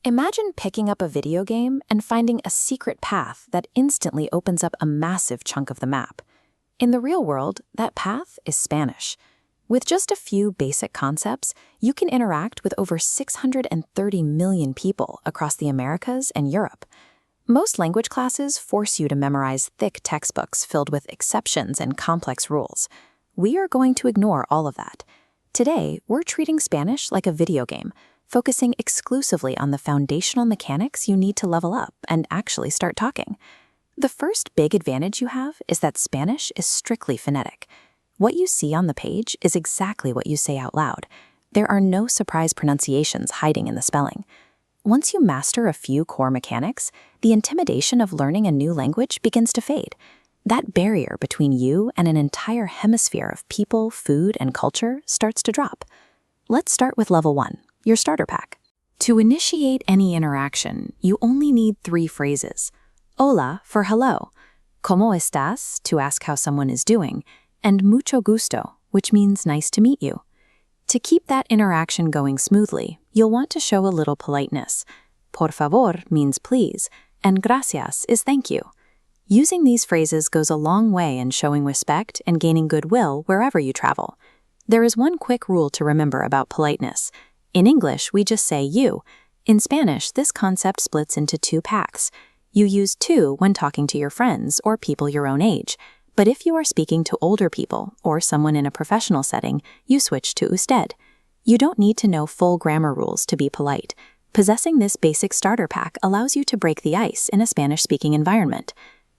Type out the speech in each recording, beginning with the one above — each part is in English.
Imagine picking up a video game and finding a secret path that instantly opens up a massive chunk of the map. In the real world, that path is Spanish. With just a few basic concepts, you can interact with over 630 million people across the Americas and Europe. Most language classes force you to memorize thick textbooks filled with exceptions and complex rules. We are going to ignore all of that. Today, we're treating Spanish like a video game, focusing exclusively on the foundational mechanics you need to level up and actually start talking. The first big advantage you have is that Spanish is strictly phonetic. What you see on the page is exactly what you say out loud. There are no surprise pronunciations hiding in the spelling. Once you master a few core mechanics, the intimidation of learning a new language begins to fade. That barrier between you and an entire hemisphere of people, food, and culture starts to drop. Let's start with level 1, your starter pack. To initiate any interaction, you only need 3 phrases. Hola for hello, Cómo estás to ask how someone is doing, and Mucho gusto, which means nice to meet you. To keep that interaction going smoothly, you'll want to show a little politeness. Por favor means please, and gracias is thank you. Using these phrases goes a long way in showing respect and gaining goodwill wherever you travel. There is one quick rule to remember about politeness. In English, we just say you. In Spanish, this concept splits into 2 paths. You use tú when talking to your friends or people your own age. But if you are speaking to older people or someone in a professional setting, you switch to usted. You don't need to know full grammar rules to be polite. Possessing this basic starter pack allows you to break the ice in a Spanish-speaking environment.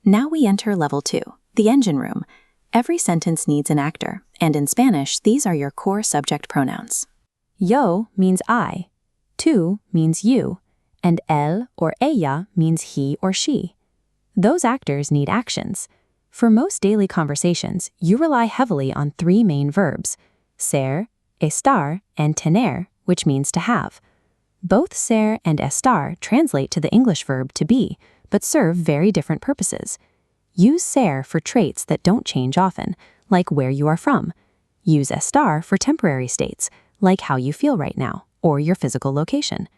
Now we enter level 2, the engine room. Every sentence needs an actor, and in Spanish, these are your core subject pronouns. Yo means I, tú means you, and él or ella means he or she. Those actors need actions. For most daily conversations, you rely heavily on 3 main verbs, ser, estar, and tener, which means to have. Both ser and estar translate to the English verb to be, but serve very different purposes. Use ser for traits that don't change often, like where you are from. Use estar for temporary states, like how you feel right now, or your physical location.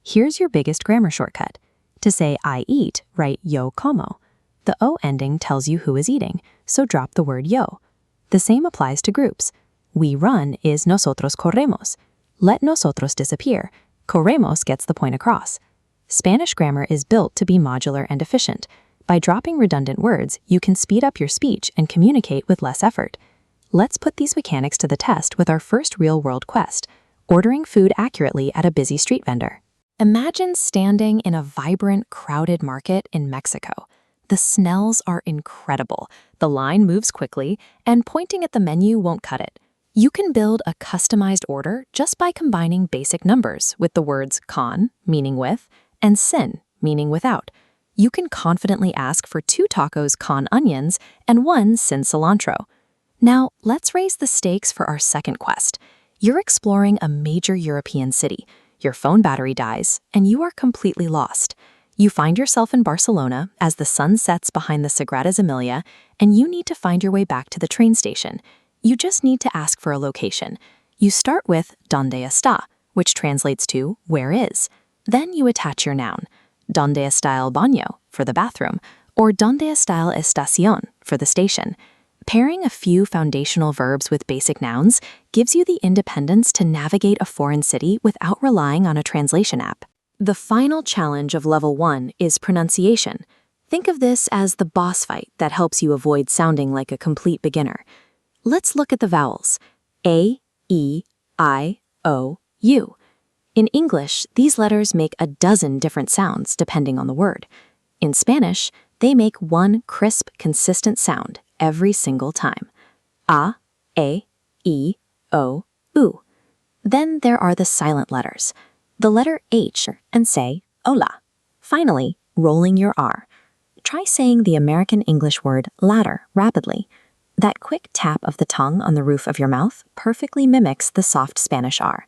Here's your biggest grammar shortcut. To say I eat, write yo como. The O ending tells you who is eating, so drop the word yo. The same applies to groups. We run is nosotros corremos. Let nosotros disappear. Corremos gets the point across. Spanish grammar is built to be modular and efficient. By dropping redundant words, you can speed up your speech and communicate with less effort. Let's put these mechanics to the test with our first real-world quest, ordering food accurately at a busy street vendor. Imagine standing in a vibrant, crowded market in Mexico. The smells are incredible, the line moves quickly, and pointing at the menu won't cut it. You can build a customized order just by combining basic numbers with the words con, meaning with, and sin, meaning without. You can confidently ask for 2 tacos con onions and 1 sin cilantro. Now, let's raise the stakes for our second quest. You're exploring a major European city. Your phone battery dies, and you are completely lost. You find yourself in Barcelona as the sun sets behind the Sagrada Emilia, and you need to find your way back to the train station. You just need to ask for a location. You start with ¿Dónde está?, which translates to where is. Then you attach your noun, ¿Dónde está el baño?, for the bathroom, or ¿Dónde está la estación?, for the station. Pairing a few foundational verbs with basic nouns gives you the independence to navigate a foreign city without relying on a translation app. The final challenge of level 1 is pronunciation. Think of this as the boss fight that helps you avoid sounding like a complete beginner. Let's look at the vowels. A, E, I, O, U. In English, these letters make a dozen different sounds depending on the word. In Spanish, they make one crisp, consistent sound every single time. A, E, O, U. Then there are the silent letters. The letter H and say hola. Finally, rolling your R. Try saying the American English word ladder rapidly. That quick tap of the tongue on the roof of your mouth perfectly mimics the soft Spanish R.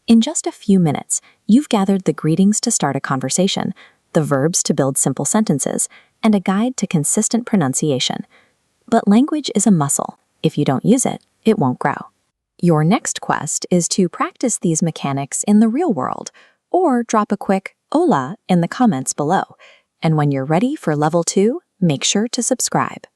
In just a few minutes, you've gathered the greetings to start a conversation, the verbs to build simple sentences, and a guide to consistent pronunciation. But language is a muscle. If you don't use it, it won't grow. Your next quest is to practice these mechanics in the real world, or drop a quick Hola in the comments below. And when you're ready for level 2, make sure to subscribe.